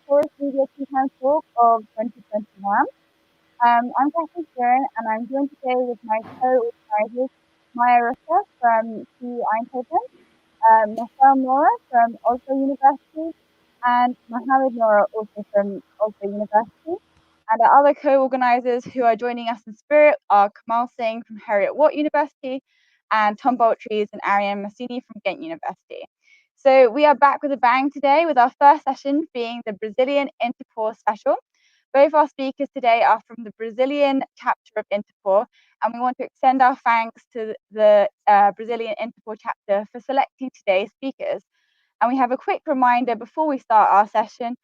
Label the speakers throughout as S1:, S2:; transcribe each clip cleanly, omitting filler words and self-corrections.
S1: Porous Media Two-Time Talk of 2021. I'm Catherine Stern, and I'm joined today with my co-organizers, Maya Russa from TU Eindhoven, Marcel Nora from Oslo University, and Mohammed Nora also from Oslo University. And our other co-organizers who are joining us in spirit are Kamal Singh from Heriot-Watt University and Tom Boltries and Ariane Massini from Ghent University. So we are back with a bang today with our first session being the Brazilian Interpore special. Both our speakers today are from the Brazilian chapter of Interpore, and we want to extend our thanks to the Brazilian Interpore chapter for selecting today's speakers. And we have a quick reminder before we start our session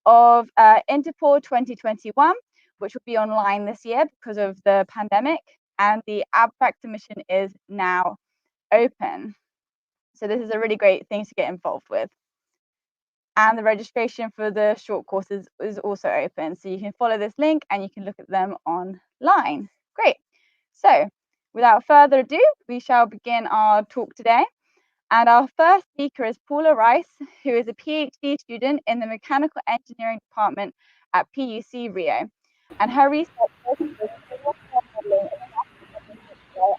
S1: of Interpore 2021, which will be online this year because of the pandemic, and the abstract submission is now open. So this is a really great thing to get involved with. And the registration for the short courses is also open. So you can follow this link and you can look at them online. Great. So without further ado, we shall begin our talk today. And our first speaker is Paula Rice, who is a PhD student in the Mechanical Engineering Department at PUC Rio. And her research focuses on modeling of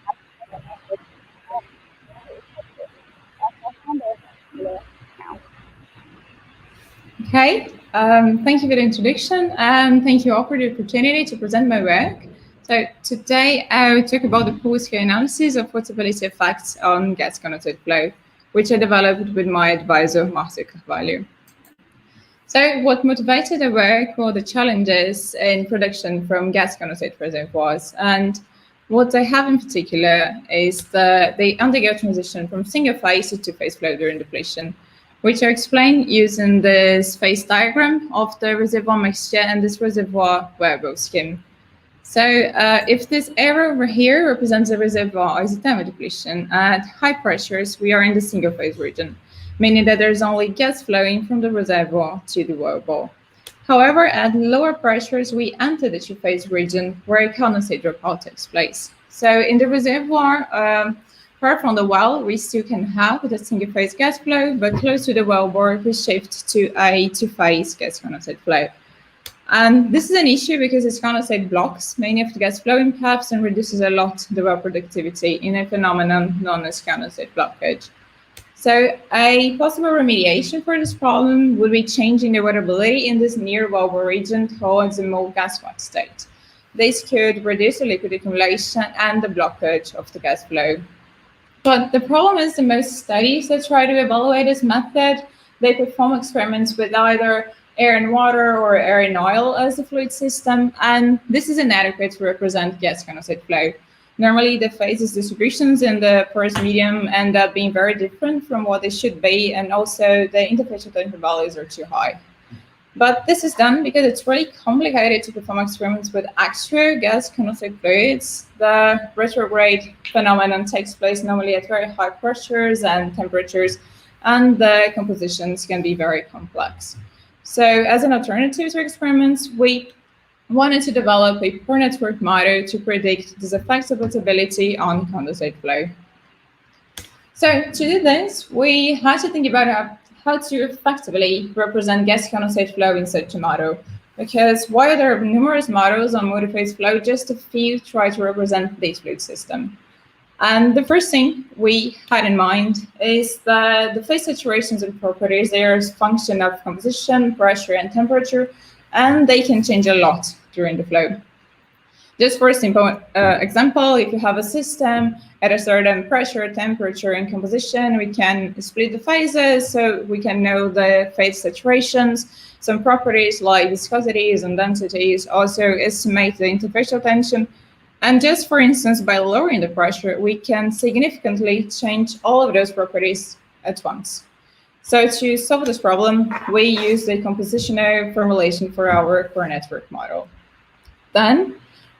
S2: Okay, thank you for the introduction, and thank you all for the opportunity to present my work. So today I will talk about the Pore-scale analysis of wettability effects on gas-condensate-flow, which I developed with my advisor, Marcel Carvalho. So what motivated the work were the challenges in production from gas-condensate reservoirs. And what I have in particular is that they undergo transition from single-phase to two-phase flow during depletion, which are explained using this phase diagram of the reservoir mixture and this reservoir wearable scheme. So if this arrow over here represents the reservoir isothermal depletion, at high pressures, we are in the single phase region, meaning that there's only gas flowing from the reservoir to the wearable. However, at lower pressures, we enter the two-phase region where a condensate dropout takes place. So in the reservoir, far from the well, we still can have the single-phase gas flow, but close to the wellbore, we shift to a two-phase gas condensate flow. And this is an issue because this condensate blocks many of the gas flowing paths and reduces a lot the well productivity in a phenomenon known as condensate blockage. So a possible remediation for this problem would be changing the wettability in this near wellbore region towards a more gas-wet state. This could reduce the liquid accumulation and the blockage of the gas flow. But the problem is that most studies that try to evaluate this method, they perform experiments with either air and water or air and oil as the fluid system, and this is inadequate to represent gas condensate flow. Normally, the phases distributions in the porous medium end up being very different from what they should be, and also the interfacial temperature values are too high. But this is done because it's really complicated to perform experiments with actual gas condensate fluids. The retrograde phenomenon takes place normally at very high pressures and temperatures, and the compositions can be very complex. So as an alternative to experiments, we wanted to develop a pore network model to predict these effects of wettability on condensate flow. So to do this, we had to think about how to effectively represent gas condensate flow in such a model. Because while there are numerous models on multi-phase flow, just a few try to represent this fluid system. And the first thing we had in mind is that the phase saturations and properties, they are a function of composition, pressure, and temperature, and they can change a lot during the flow. Just for a simple example, if you have a system at a certain pressure, temperature, and composition, we can split the phases so we can know the phase saturations. Some properties like viscosities and densities also estimate the interfacial tension. And just for instance, by lowering the pressure, we can significantly change all of those properties at once. So to solve this problem, we use the compositional formulation for our pore network model. Then,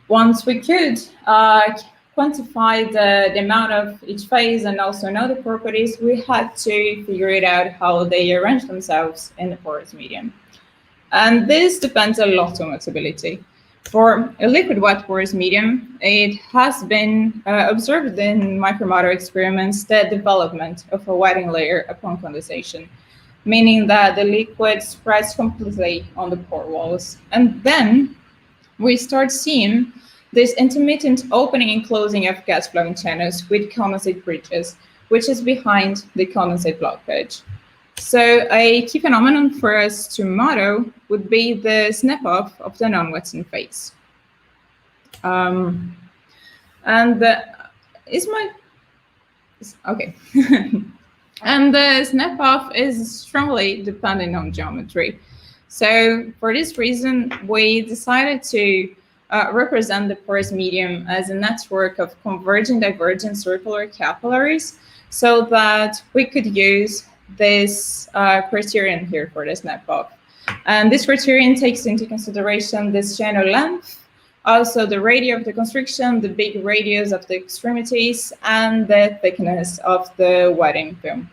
S2: once we could quantify the amount of each phase and also know the properties, we had to figure it out how they arrange themselves in the porous medium. And this depends a lot on wettability. For a liquid wet porous medium, it has been observed in micromodel experiments the development of a wetting layer upon condensation. meaning that the liquid spreads completely on the pore walls. And then we start seeing this intermittent opening and closing of gas flowing channels with condensate bridges, which is behind the condensate blockage. So a key phenomenon for us to model would be the snap-off of the non-wetting phase. And is my okay? And the snap-off is strongly dependent on geometry. So for this reason, we decided to represent the porous medium as a network of converging divergent circular capillaries so that we could use this criterion here for the snap-off. And this criterion takes into consideration this channel length, also the radius of the constriction, the big radius of the extremities, and the thickness of the wetting film.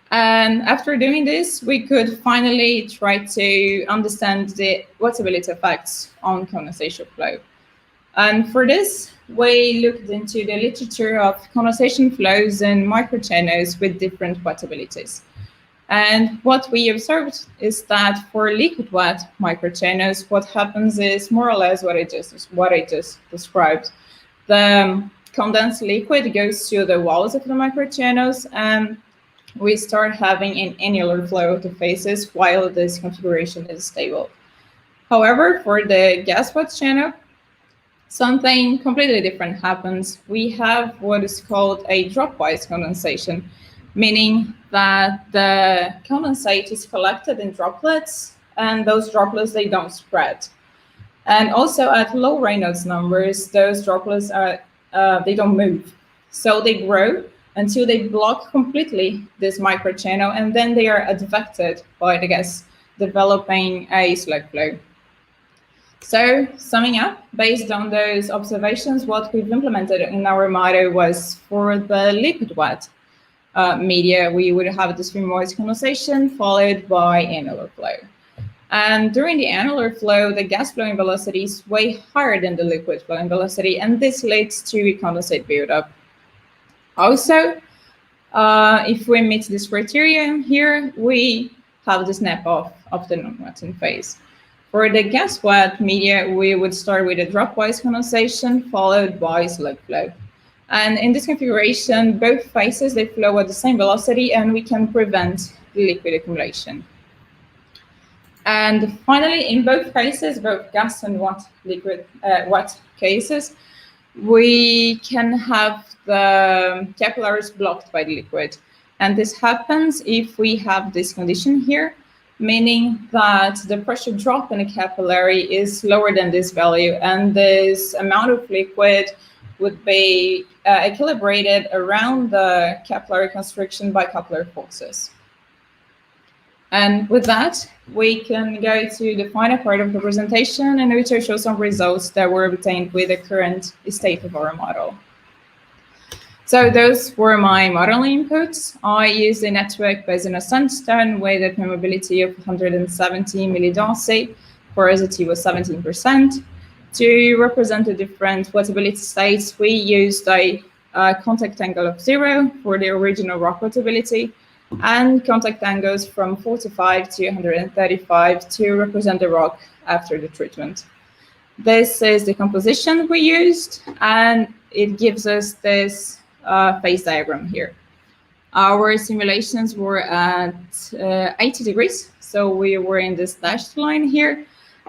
S2: And after doing this, we could finally try to understand the wettability effects on condensation flow. And for this, we looked into the literature of condensation flows in microchannels with different wettabilities. And what we observed is that for liquid wet microchannels, what happens is more or less what I just described. The condensed liquid goes to the walls of the microchannels, and we start having an annular flow of the phases while this configuration is stable. However, for the gas wet channel, something completely different happens. We have what is called a dropwise condensation, meaning that the condensate is collected in droplets, and those droplets, they don't spread. And also at low Reynolds numbers, those droplets they don't move. So they grow until they block completely this microchannel, and then they are advected by the gas, developing a slug flow. So summing up, based on those observations, what we've implemented in our Maedo was for the liquid wet media, we would have the streamwise condensation followed by annular flow. And during the annular flow, the gas flowing velocity is way higher than the liquid flowing velocity, and this leads to a condensate buildup. Also, if we meet this criterion here, we have the snap-off of the non-wetting phase. For the gas wet media, we would start with a dropwise condensation followed by slug flow. And in this configuration, both phases, they flow at the same velocity, and we can prevent the liquid accumulation. And finally, in both cases, both gas and wet cases, we can have the capillaries blocked by the liquid. And this happens if we have this condition here, meaning that the pressure drop in a capillary is lower than this value, and this amount of liquid would be equilibrated around the capillary constriction by capillary forces. And with that, we can go to the final part of the presentation, in which I show some results that were obtained with the current state of our model. So those were my modeling inputs. I used a network based on a sandstone with a permeability of 170 millidarcy, porosity was 17%. To represent the different wettability states, we used a contact angle of 0 for the original rock wettability, and contact angles from 45 to 135 to represent the rock after the treatment. This is the composition we used, and it gives us this phase diagram here. Our simulations were at 80 degrees, so we were in this dashed line here,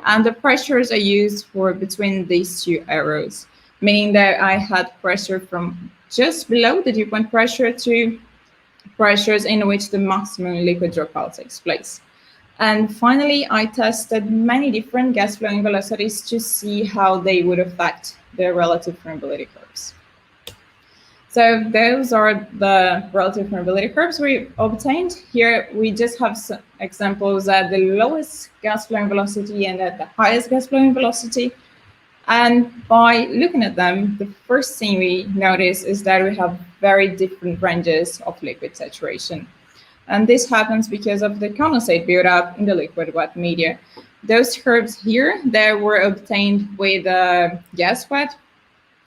S2: and the pressures I used were between these two arrows, meaning that I had pressure from just below the dew point pressure to pressures in which the maximum liquid dropout takes place. And finally, I tested many different gas flowing velocities to see how they would affect the relative permeability curves. So those are the relative permeability curves we obtained. Here we just have some examples at the lowest gas flowing velocity and at the highest gas flowing velocity. And by looking at them, the first thing we notice is that we have very different ranges of liquid saturation. And this happens because of the condensate buildup in the liquid wet media. Those curves here that were obtained with gas wet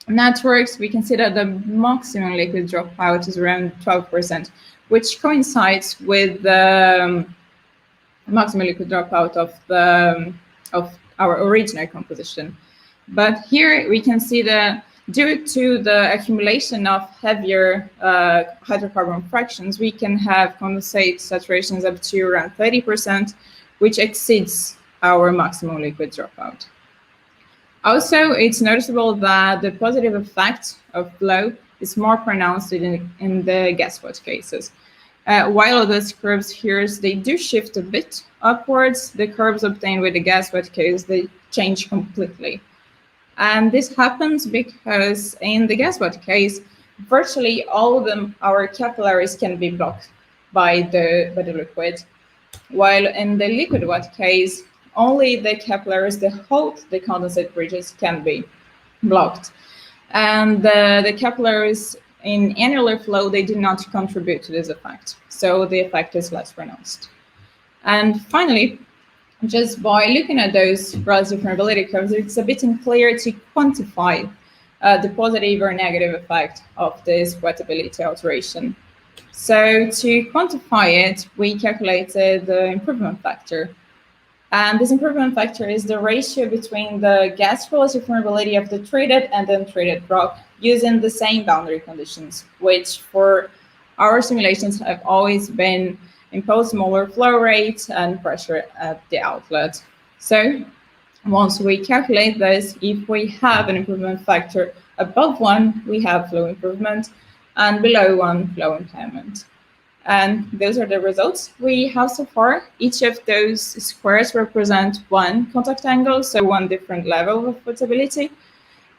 S2: networks, we can see that the maximum liquid dropout is around 12%, which coincides with the maximum liquid dropout of our original composition. But here we can see that due to the accumulation of heavier hydrocarbon fractions, we can have condensate saturations up to around 30%, which exceeds our maximum liquid dropout. Also, it's noticeable that the positive effect of flow is more pronounced in the gas-wet cases. While those curves here, they do shift a bit upwards, the curves obtained with the gas-wet case, they change completely. And this happens because in the gas-wet case, virtually all of our capillaries can be blocked by the liquid, while in the liquid-wet case, only the capillaries that hold the condensate bridges can be blocked. And the capillaries in annular flow, they do not contribute to this effect. So the effect is less pronounced. And finally, just by looking at those relative permeability curves, it's a bit unclear to quantify the positive or negative effect of this wettability alteration. So to quantify it, we calculated the improvement factor. And this improvement factor is the ratio between the gas relative permeability of the treated and untreated rock using the same boundary conditions, which for our simulations have always been imposed molar flow rate and pressure at the outlet. So once we calculate this, if we have an improvement factor above 1, we have flow improvement, and below 1, flow impairment. And those are the results we have so far. Each of those squares represent one contact angle, so one different level of wettability.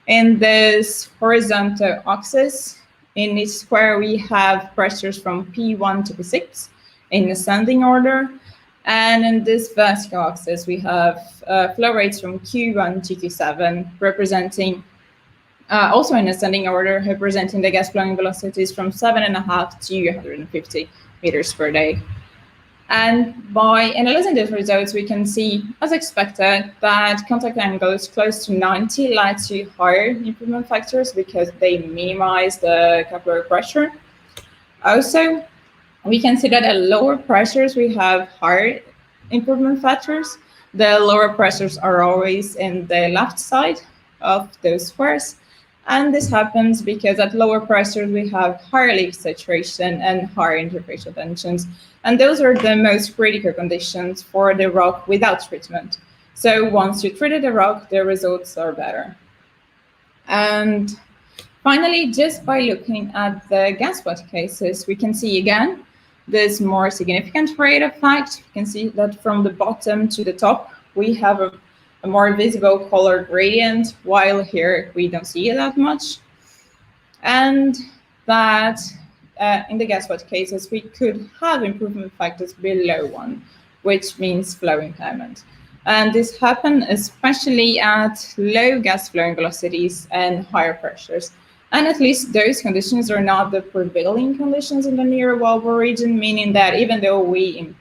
S2: In this horizontal axis, in each square, we have pressures from P1 to P6 in ascending order. And in this vertical axis, we have flow rates from Q1 to Q7, representing also in ascending order, representing the gas flowing velocities from 7.5 to 150 meters per day. And by analyzing these results, we can see, as expected, that contact angles close to 90 led to higher improvement factors because they minimize the capillary pressure. Also, we can see that at lower pressures, we have higher improvement factors. The lower pressures are always in the left side of those squares. And this happens because at lower pressures, we have higher leak saturation and higher interfacial tensions. And those are the most critical conditions for the rock without treatment. So once you treated the rock, the results are better. And finally, just by looking at the gas-wet cases, we can see again this more significant rate effect. You can see that from the bottom to the top, we have a more visible color gradient, while here we don't see it that much. And that in the gas-wet cases, we could have improvement factors below 1, which means flow impairment. And this happens especially at low gas flowing velocities and higher pressures. And at least those conditions are not the prevailing conditions in the near wellbore region, meaning that even though we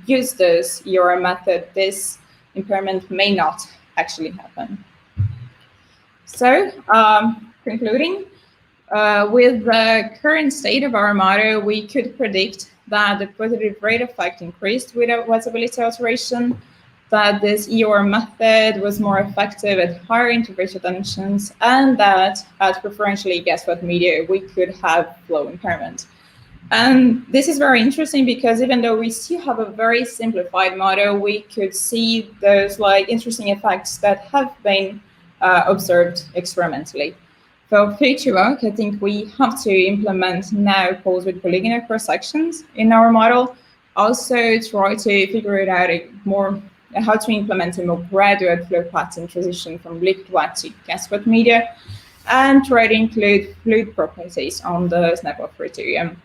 S2: use this EOR method, this impairment may not actually happen. So, concluding, with the current state of our model, we could predict that the positive rate effect increased with a wettability alteration, that this EOR method was more effective at higher interfacial tensions, and that at preferentially gas-wet media, we could have flow impairment. And this is very interesting because even though we still have a very simplified model, we could see those interesting effects that have been observed experimentally. For future work, I think we have to implement now poles with polygonal cross-sections in our model. Also try to figure it out more how to implement a more gradual flow pattern transition from liquid-wet to gas-wet media, and try to include fluid properties on the snap-off criterion.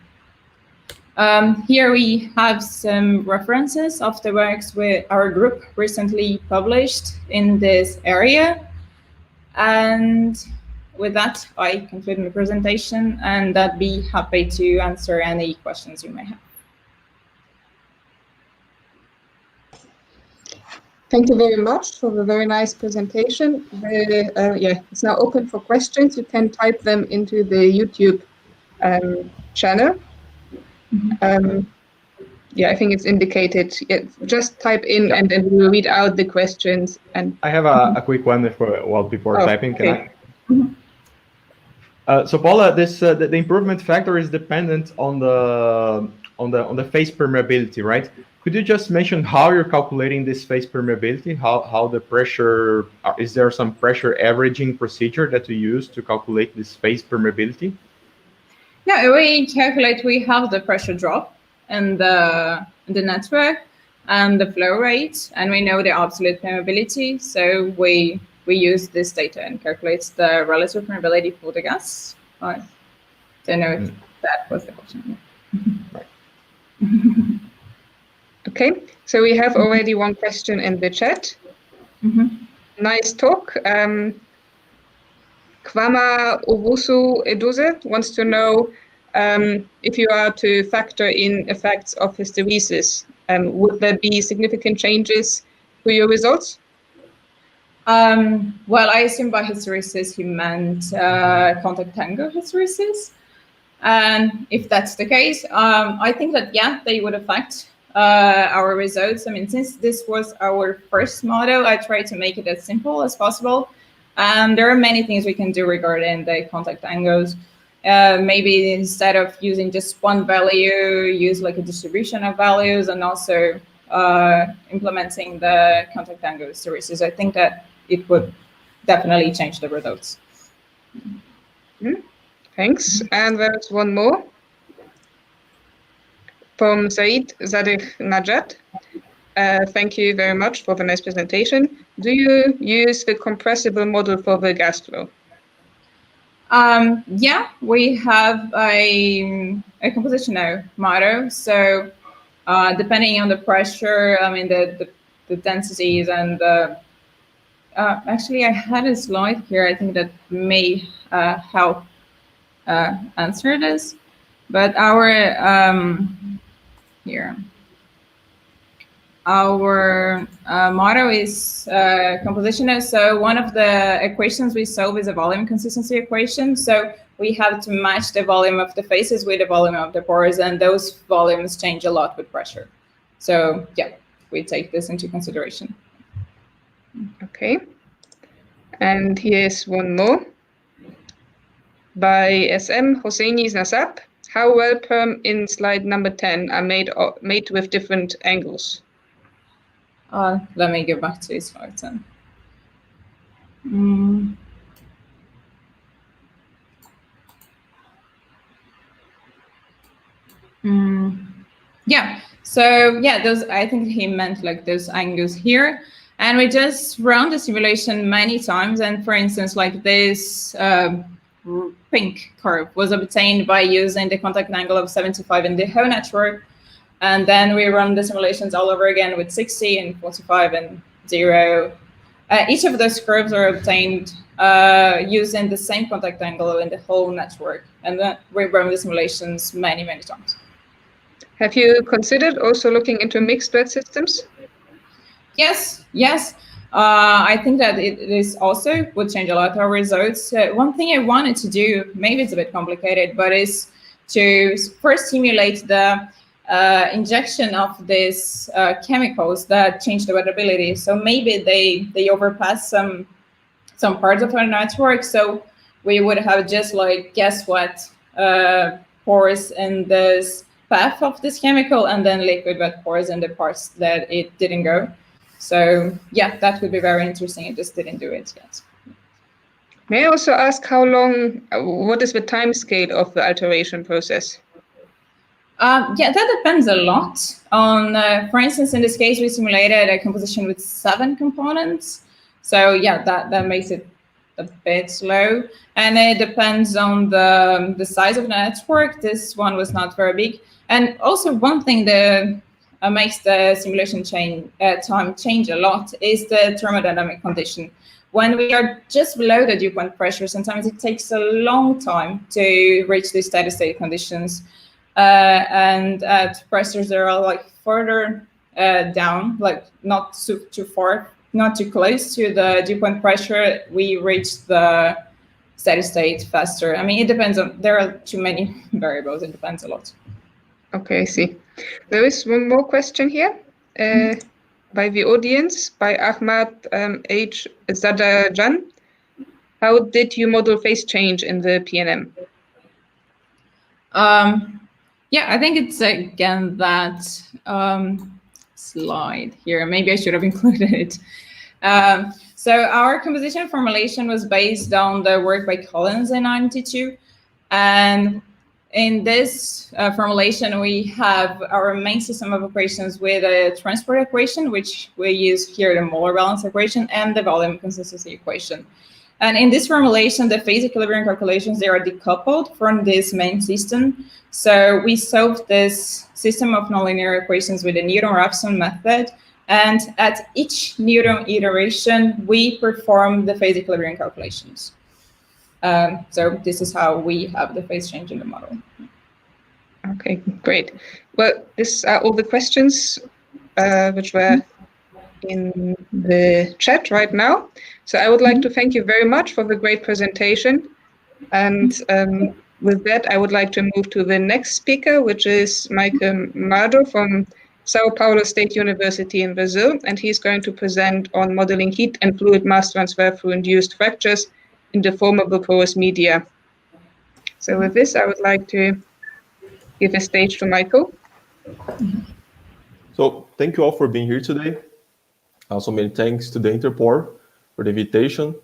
S2: Here we have some references of the works our group recently published in this area. And with that, I conclude my presentation, and I'd be happy to answer any questions you may have.
S3: Thank you very much for the very nice presentation. It's now open for questions. You can type them into the YouTube channel. Yeah, I think it's indicated. Yeah, just type in and then we'll read out the questions. And
S4: I have a quick one while people are typing.
S3: Okay.
S4: Can I? So Paula, this the improvement factor is dependent on the phase permeability, right? Could you just mention how you're calculating this phase permeability? How the pressure is there some pressure averaging procedure that you use to calculate this phase permeability?
S2: Yeah, we have the pressure drop and the network and the flow rate, and we know the absolute permeability. So we use this data and calculate the relative permeability for the gas. I don't know if that was the question.
S4: Right.
S3: Okay, so we have already one question in the chat. Nice talk. Kwama Owusu Edoze wants to know if you are to factor in effects of hysteresis, would there be significant changes to your results?
S2: Well, I assume by hysteresis he meant contact angle hysteresis. And if that's the case, I think that, yeah, they would affect our results. I mean, since this was our first model, I tried to make it as simple as possible. And there are many things we can do regarding the contact angles. Maybe instead of using just one value, use like a distribution of values, and also implementing the contact angle hysteresis. I think that it would definitely change the results.
S3: Thanks. And there's one more from Said Zadeh Najat. Thank you very much for the nice presentation. Do you use the compressible model for the gas flow?
S2: Yeah, we have a compositional model. So depending on the pressure, I mean, the densities and the, actually, I had a slide here, I think that may help answer this. But our, here. Our model is compositional. So one of the equations we solve is a volume consistency equation. So we have to match the volume of the faces with the volume of the pores, and those volumes change a lot with pressure. So yeah, we take this into consideration.
S3: Okay. And here's one more by SM Hosseini Nasab. How well perm in slide number 10 are made with different angles?
S2: Let me go back to slide 10. Yeah, so yeah, those, I think he meant like those angles here. And we just run the simulation many times. And for instance, like this pink curve was obtained by using the contact angle of 75 in the whole network. And then we run the simulations all over again with 60 and 45 and 0. Each of those curves are obtained using the same contact angle in the whole network. And then we run the simulations many, many times.
S3: Have you considered also looking into mixed wet systems?
S2: Yes, yes. I think that it is also would change a lot of our results. One thing I wanted to do, maybe it's a bit complicated, but is to first simulate the injection of these chemicals that change the wettability. So maybe they overpass some parts of our network. So we would have just like guess what pores in this path of this chemical, and then liquid wet pores in the parts that it didn't go. So yeah, that would be very interesting. I just didn't do it yet.
S3: May I also ask how long, what is the time scale of the alteration process?
S2: Yeah, that depends a lot on, for instance, in this case, we simulated a composition with 7 components. So yeah, that makes it a bit slow. And it depends on the size of the network. This one was not very big. And also one thing that makes the simulation time change a lot is the thermodynamic condition. When we are just below the dew point pressure, sometimes it takes a long time to reach the steady state conditions. And at pressures that are like further down, like not too far, not too close to the dew point pressure, we reach the steady state faster. I mean, it depends on, there are too many variables, it depends a lot.
S3: Okay, I see. There is one more question here by the audience, by Ahmad H. Zadajan. How did you model phase change in the PNM?
S2: Yeah, I think it's again that slide here. Maybe I should have included it. So our composition formulation was based on the work by Collins in '92, and in this formulation, we have our main system of equations with a transport equation, which we use here, the molar balance equation, and the volume consistency equation. And in this formulation, the phase equilibrium calculations, they are decoupled from this main system. So we solved this system of nonlinear equations with the Newton-Raphson method. And at each Newton iteration, we perform the phase equilibrium calculations. So this is how we have the phase change in the model.
S3: Okay, great. Well, these are all the questions which were in the chat right now. So I would like to thank you very much for the great presentation. And with that, I would like to move to the next speaker, which is Michael Maedo from Sao Paulo State University in Brazil. And he's going to present on modeling heat and fluid mass transfer through induced fractures in deformable porous media. So with this, I would like to give a stage to Michael.
S5: So thank you all for being here today. Also, many thanks to the Interpore for the invitation.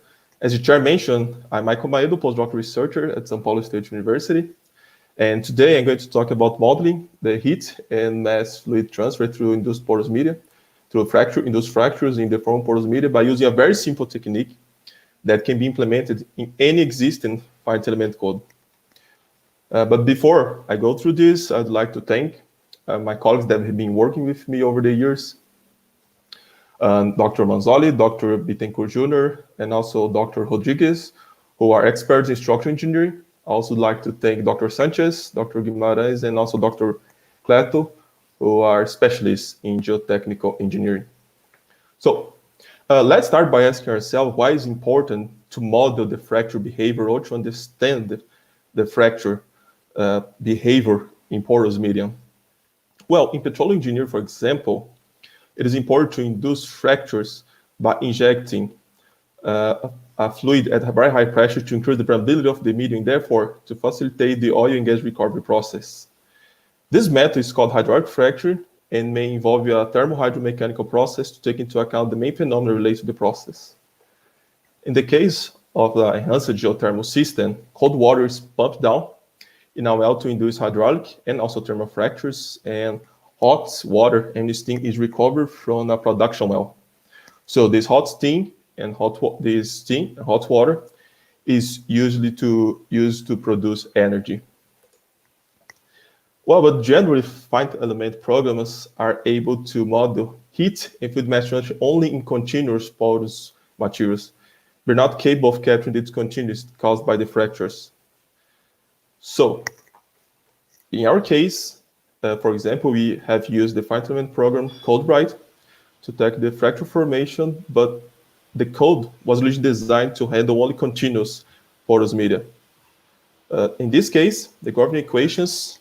S5: As the chair mentioned, I'm Michael Maedo, postdoctoral researcher at São Paulo State University. And today I'm going to talk about modeling the heat and mass fluid transfer through induced porous media, through induced fractures in deformable porous media by using a very simple technique that can be implemented in any existing finite element code. But before I go through this, I'd like to thank my colleagues that have been working with me over the years. Dr. Manzoli, Dr. Bittencourt Jr., and also Dr. Rodriguez, who are experts in structural engineering. I also like to thank Dr. Sanchez, Dr. Guimarães, and also Dr. Cleto, who are specialists in geotechnical engineering. So let's start by asking ourselves why it's important to model the fracture behavior or to understand the fracture behavior in porous medium. Well, in petroleum engineering, for example, it is important to induce fractures by injecting a fluid at a very high pressure to increase the permeability of the medium, therefore to facilitate the oil and gas recovery process. This method is called hydraulic fracture and may involve a thermo-hydromechanical process to take into account the main phenomena related to the process. In the case of the enhanced geothermal system, cold water is pumped down in a well to induce hydraulic and also thermal fractures, and hot water and steam is recovered from a production well. So this hot steam and hot water is usually used to produce energy. Well, but generally, finite element programs are able to model heat and fluid mass transfer only in continuous porous materials. We're not capable of capturing its continuous caused by the fractures. So, in our case, for example, we have used the finite element program CodeBright to take the fracture formation, but the code was originally designed to handle only continuous porous media. In this case, the governing equations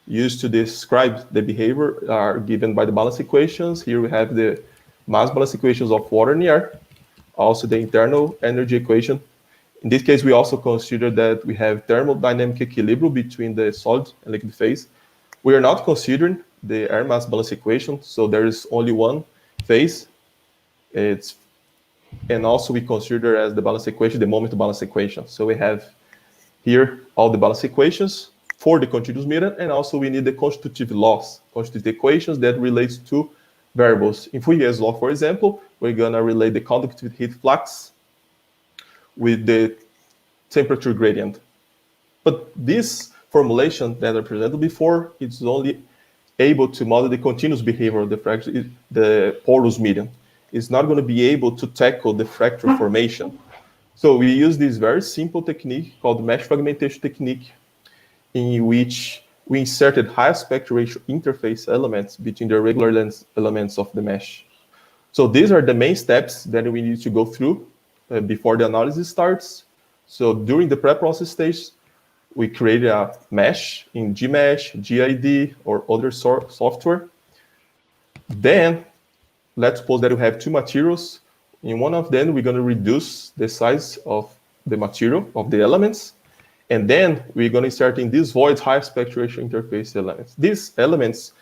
S5: used to describe the behavior are given by the balance equations. Here we have the mass balance equations of water and air, also the internal energy equation. In this case, we also consider that we have thermodynamic equilibrium between the solid and liquid phase. We are not considering the air mass balance equation, so there is only one phase. And also we consider as the balance equation, the moment balance equation. So we have here all the balance equations for the continuous media, and also we need the constitutive laws, constitutive equations that relates to variables. In Fourier's law, for example, we're gonna relate the conductive heat flux with the temperature gradient. But this formulation that I presented before, it's only able to model the continuous behavior of the fracture, the porous medium. It's not going to be able to tackle the fracture formation. So we use this very simple technique called mesh fragmentation technique, in which we inserted high aspect ratio interface elements between the regular length elements of the mesh. So these are the main steps that we need to go through before the analysis starts. So during the pre-process stage, we created a mesh in Gmesh, GID, or other software. Then let's suppose that we have two materials. In one of them, we're going to reduce the size of the material, of the elements. And then we're going to start in this void high aspect ratio interface elements. These elements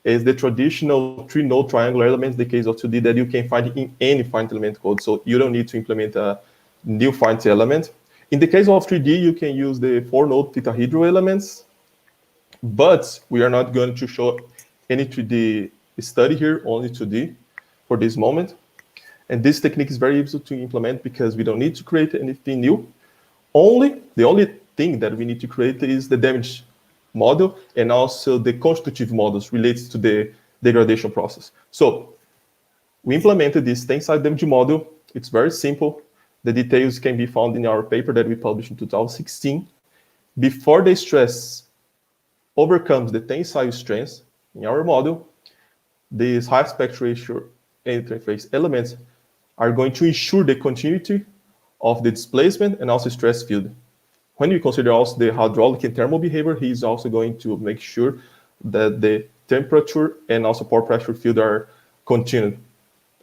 S5: is the traditional three-node triangular elements, the case of 2D, that you can find in any finite element code. So you don't need to implement a new finite element. In the case of 3D, you can use the four-node tetrahedral elements, but we are not going to show any 3D study here, only 2D for this moment. And this technique is very easy to implement because we don't need to create anything new. The only thing that we need to create is the damage model and also the constitutive models related to the degradation process. So we implemented this tensile damage model. It's very simple. The details can be found in our paper that we published in 2016. Before the stress overcomes the tensile strength in our model, these high aspect ratio interface elements are going to ensure the continuity of the displacement and also stress field. When you consider also the hydraulic and thermal behavior, he's also going to make sure that the temperature and also pore pressure field are continued.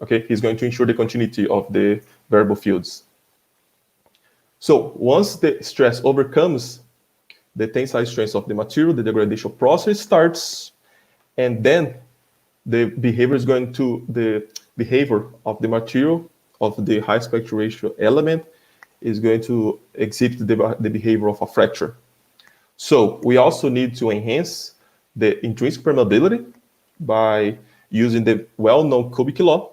S5: Okay, he's going to ensure the continuity of the variable fields. So once the stress overcomes the tensile strength of the material, the degradation process starts, and then the behavior is going to the behavior of the material of the high aspect ratio element is going to exhibit the behavior of a fracture. So we also need to enhance the intrinsic permeability by using the well-known cubic law.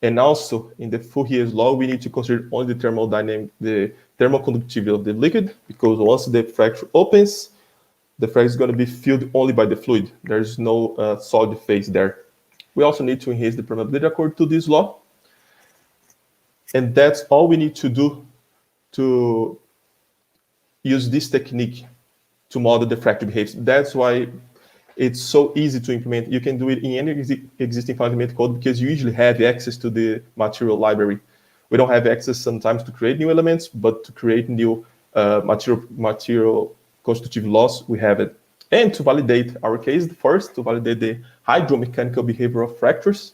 S5: And also in the Fourier's law, we need to consider only the thermal conductivity of the liquid, because once the fracture opens, the fracture is going to be filled only by the fluid. There's no solid phase there. We also need to enhance the permeability according to this law. And that's all we need to do to use this technique to model the fracture behavior. That's why it's so easy to implement. You can do it in any existing finite code because you usually have access to the material library. We don't have access sometimes to create new elements, but to create new material constitutive laws, we have it. And to validate our case, first, to validate the hydromechanical behavior of fractures,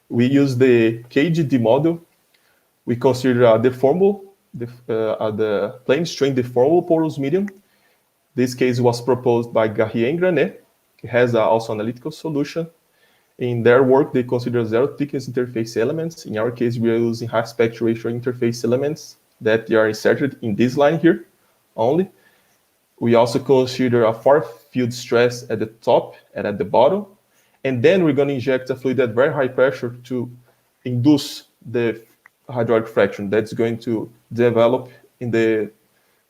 S5: we use the KGD model. We consider deformable, the plane strain deformable porous medium. This case was proposed by Garrier and Granet. It has also analytical solution. In their work, they consider zero thickness interface elements. In our case, we are using high aspect ratio interface elements that are inserted in this line here only. We also consider a far field stress at the top and at the bottom. And then we're going to inject a fluid at very high pressure to induce the hydraulic fraction that's going to develop in the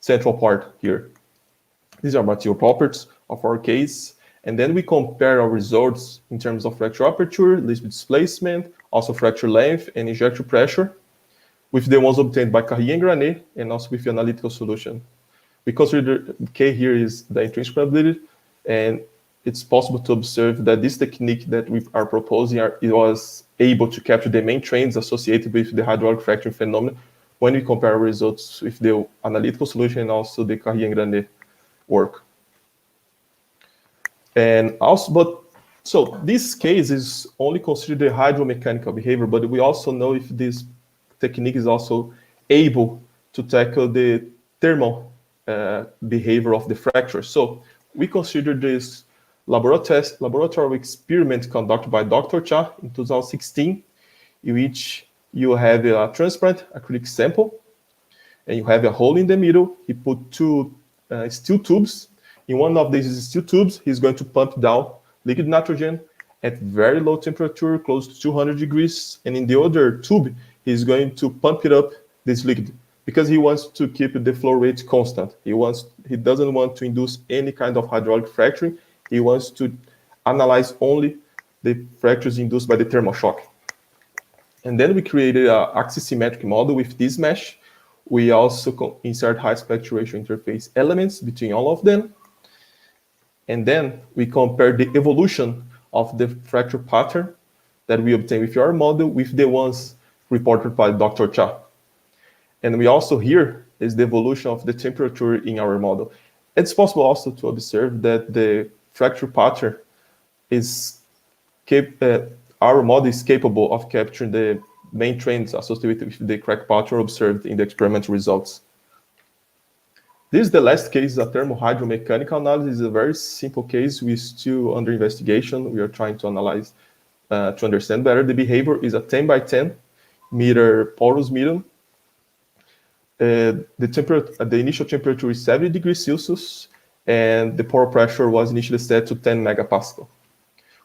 S5: central part here. These are material properties of our case. And then we compare our results in terms of fracture aperture, least displacement, also fracture length and injection pressure with the ones obtained by Carrier and Granet and also with the analytical solution. We consider K here is the intrinsic permeability, and it's possible to observe that this technique that we are proposing it was able to capture the main trends associated with the hydraulic fracturing phenomenon when we compare results with the analytical solution and also the Carrier and Granet work. And also, so this case is only considered the hydromechanical behavior, but we also know if this technique is also able to tackle the thermal behavior of the fracture. So we consider this laboratory experiment conducted by Dr. Cha in 2016, in which you have a transparent acrylic sample, and you have a hole in the middle. He put two steel tubes. In one of these steel tubes, he's going to pump down liquid nitrogen at very low temperature, close to 200 degrees. And in the other tube, he's going to pump it up, this liquid, because he wants to keep the flow rate constant. He doesn't want to induce any kind of hydraulic fracturing. He wants to analyze only the fractures induced by the thermal shock. And then we created an axisymmetric model with this mesh. We also insert high aspect ratio interface elements between all of them. And then we compare the evolution of the fracture pattern that we obtain with our model with the ones reported by Dr. Cha. And we also here is the evolution of the temperature in our model. It's possible also to observe that the fracture pattern is our model is capable of capturing the main trends associated with the crack pattern observed in the experimental results. This is the last case, a thermohydromechanical analysis. Is a very simple case. We're still under investigation. We are trying to analyze, to understand better. The behavior is a 10 by 10 meter porous medium. The initial temperature is 70 degrees Celsius, and the pore pressure was initially set to 10 megapascal.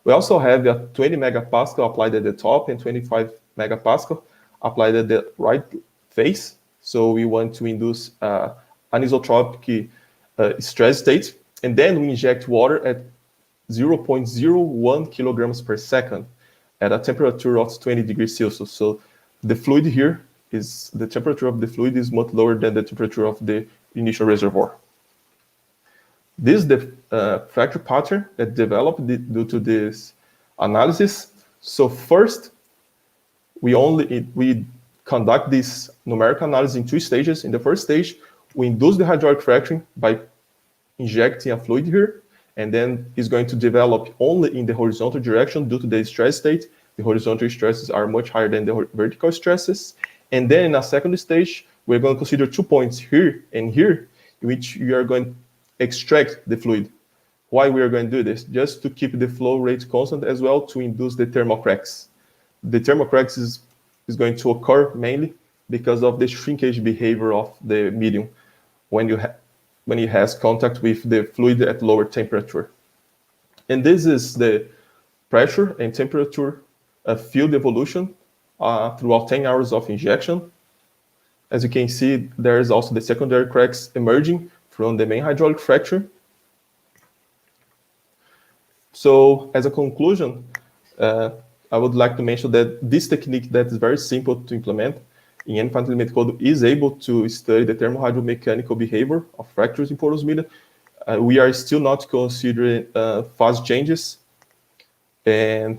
S5: We also have a 20 megapascal applied at the top and 25 megapascal applied at the right face. So we want to induce anisotropic stress state, and then we inject water at 0.01 kilograms per second at a temperature of 20 degrees Celsius. So the fluid here is, the temperature of the fluid is much lower than the temperature of the initial reservoir. This is the fracture pattern that developed due to this analysis. So first, we conduct this numerical analysis in 2 stages. In the first stage, we induce the hydraulic fracturing by injecting a fluid here, and then it's going to develop only in the horizontal direction due to the stress state. The horizontal stresses are much higher than the vertical stresses. And then in a second stage, we're going to consider 2 points here and here, in which we are going to extract the fluid. Why we are going to do this? Just to keep the flow rate constant, as well to induce the thermal cracks. The thermal cracks is going to occur mainly because of the shrinkage behavior of the medium when it has contact with the fluid at lower temperature. And this is the pressure and temperature field evolution throughout 10 hours of injection. As you can see, there is also the secondary cracks emerging from the main hydraulic fracture. So as a conclusion, I would like to mention that this technique that is very simple to implement in any finite element code is able to study the thermohydromechanical behavior of fractures in porous media. We are still not considering phase changes. And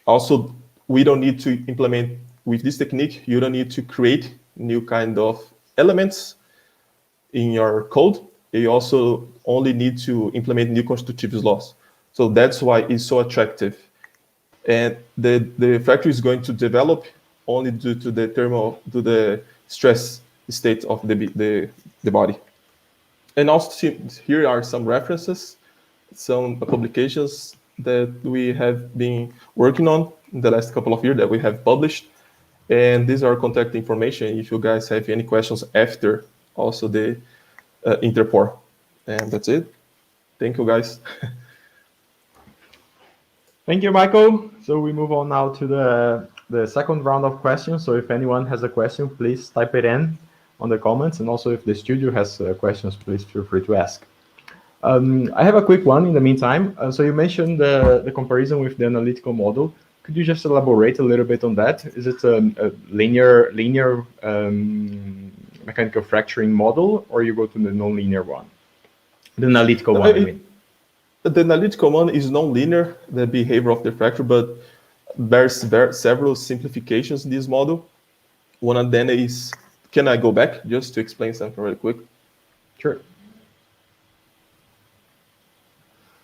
S5: also, we don't need to implement, with this technique, you don't need to create new kind of elements in your code. You also only need to implement new constitutive laws. So that's why it's so attractive. And the fracture is going to develop only due to the stress state of the body. And also here are some references, some publications that we have been working on in the last couple of years that we have published. And these are contact information if you guys have any questions after also the Interpore. And that's it. Thank you, guys.
S4: Thank you, Michael. So we move on now to the second round of questions. So if anyone has a question, please type it in on the comments. And also if the studio has questions, please feel free to ask. I have a quick one in the meantime. So you mentioned the comparison with the analytical model. Could you just elaborate a little bit on that? Is it a linear mechanical fracturing model, or you go to the non-linear one? The analytical one, I mean.
S5: The analytical one is non-linear, the behavior of the fracture, but there's several simplifications in this model. One of them is, can I go back just to explain something really quick?
S4: Sure.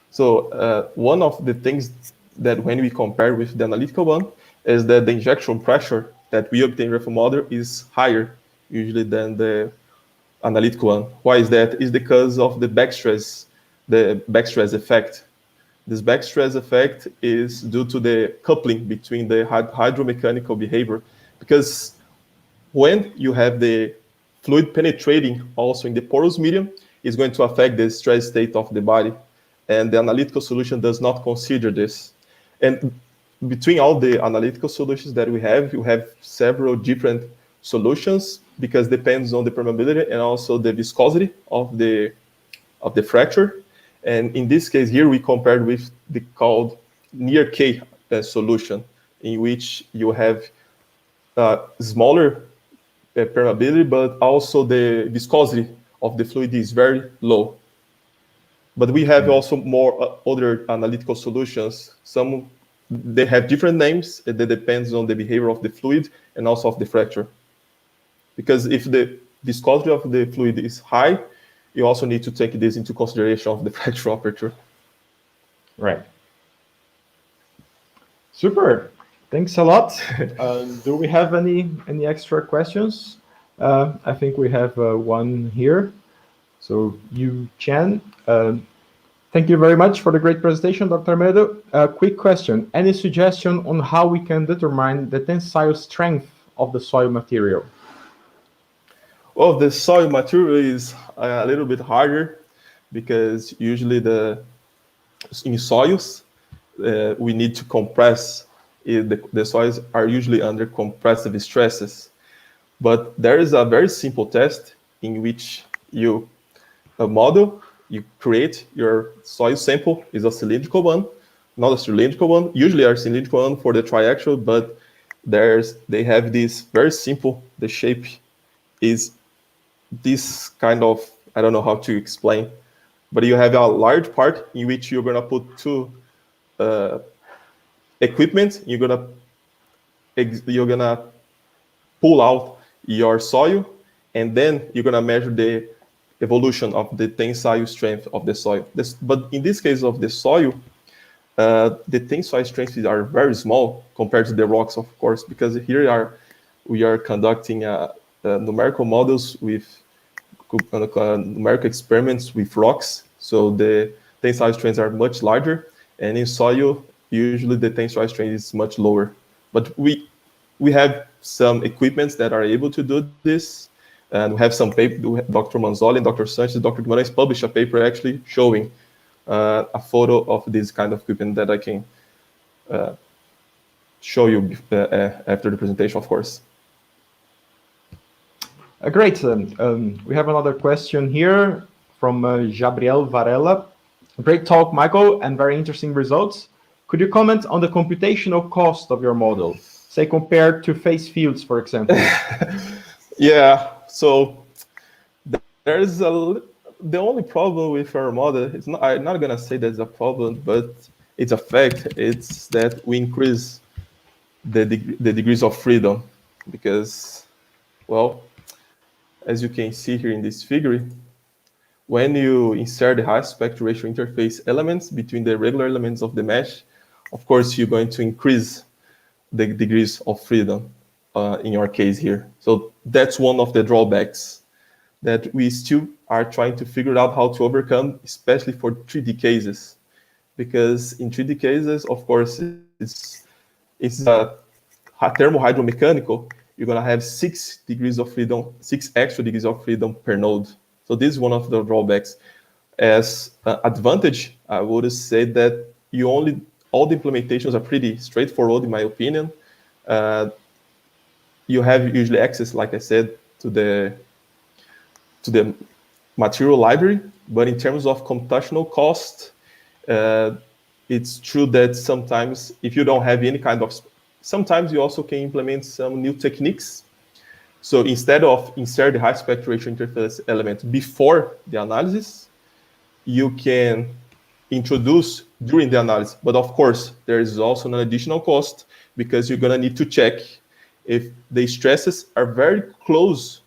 S5: So one of the things that when we compare with the analytical one is that the injection pressure that we obtain with a model is higher usually than the analytical one. Why is that? It's because of the backstress effect. This backstress effect is due to the coupling between the hydromechanical behavior, because when you have the fluid penetrating also in the porous medium, it's going to affect the stress state of the body, and the analytical solution does not consider this. And between all the analytical solutions that we have, you have several different solutions because it depends on the permeability and also the viscosity of the fracture. And in this case here, we compared with the called near K solution, in which you have smaller permeability, but also the viscosity of the fluid is very low. But we have also more other analytical solutions. Some, they have different names, that depends on the behavior of the fluid and also of the fracture. Because if the viscosity of the fluid is high, you also need to take this into consideration of the fracture aperture.
S4: Right. Super. Thanks a lot. Do we have any extra questions? I think we have one here. So you, Chan, thank you very much for the great presentation, Dr. Maedo. Quick question. Any suggestion on how we can determine the tensile strength of the soil material?
S5: Well, the soil material is a little bit harder because usually in soils, we need to compress. The soils are usually under compressive stresses. But there is a very simple test in which you model, you create your soil sample, is a cylindrical one, not a cylindrical one. Usually a cylindrical one for the triaxial, but they have this very simple, the shape is this kind of, I don't know how to explain, but you have a large part in which you're gonna put two equipment, you're gonna pull out your soil, and then you're gonna measure the evolution of the tensile strength of the soil. But in this case of the soil, the tensile strengths are very small compared to the rocks, of course, because here we are conducting numerical models with numerical experiments with rocks, so the tensile strengths are much larger, and in soil, usually the tensile strength is much lower. But we have some equipments that are able to do this, and we have some paper. Dr. Manzoli and Dr. Sanchez, Dr. Guimarães published a paper actually showing a photo of this kind of equipment that I can show you after the presentation, of course.
S4: Great. We have another question here from Gabriel Varela. Great talk, Michael, and very interesting results. Could you comment on the computational cost of your model, say compared to phase fields, for example?
S5: Yeah, so there's the only problem with our model, I'm not gonna say that's a problem, but it's a fact, it's that we increase the degrees of freedom because, well, as you can see here in this figure, when you insert the high aspect ratio interface elements between the regular elements of the mesh, of course, you're going to increase the degrees of freedom in your case here. So that's one of the drawbacks that we still are trying to figure out how to overcome, especially for 3D cases. Because in 3D cases, of course, it's a thermohydromechanical, you're gonna have 6 degrees of freedom, 6 extra degrees of freedom per node. So this is one of the drawbacks. As advantage, I would say that all the implementations are pretty straightforward, in my opinion. You have usually access, like I said, to the material library, but in terms of computational cost, it's true that sometimes if you don't have any kind of, sometimes you also can implement some new techniques. So instead of insert the high aspect ratio interface element before the analysis, you can introduce during the analysis. But of course, there is also an additional cost because you're gonna need to check if the stresses are very close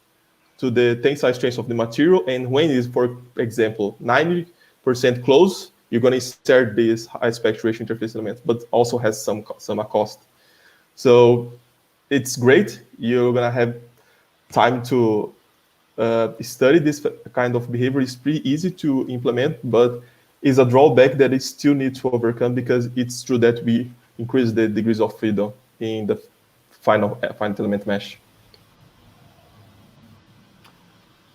S5: to the tensile strength of the material, and when it is, for example, 90% close, you're going to insert this high aspect ratio interface element, but also has some cost. So it's great. You're going to have time to study this kind of behavior. It's pretty easy to implement, but is a drawback that it still needs to overcome because it's true that we increase the degrees of freedom in the final element mesh.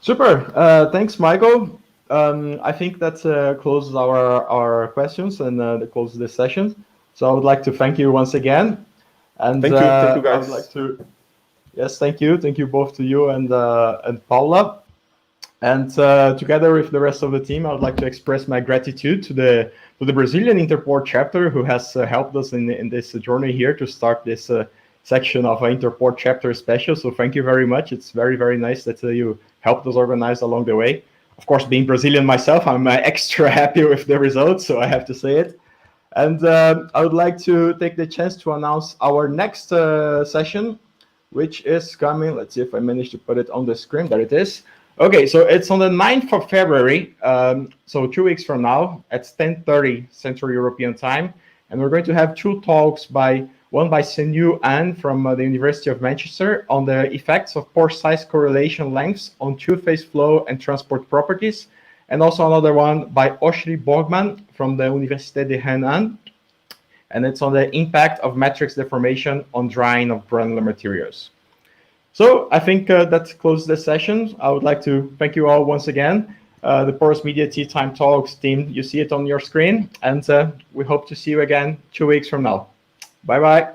S4: Super. Thanks, Michael. I think that closes our questions and that closes this session. So I would like to thank you once again. And
S5: thank you guys.
S4: I would like to, yes, thank you both to you and Paula. And together with the rest of the team, I would like to express my gratitude to the Brazilian Interpore chapter who has helped us in this journey here to start this section of Interpore chapter special. So thank you very much. It's very, very nice that you helped us organize along the way. Of course, being Brazilian myself, I'm extra happy with the results, so I have to say it. And I would like to take the chance to announce our next session, which is coming. Let's see if I managed to put it on the screen. There it is. Okay, so it's on the 9th of February, so 2 weeks from now at 10:30 Central European Time. And we're going to have two talks, one by Senyu An from the University of Manchester on the effects of pore size correlation lengths on two-phase flow and transport properties. And also another one by Oshri Borgman from the Université de Henan. And it's on the impact of matrix deformation on drying of granular materials. So I think that closes the session. I would like to thank you all once again. The Porous Media Tea Time Talks team, you see it on your screen. And we hope to see you again 2 weeks from now. Bye-bye.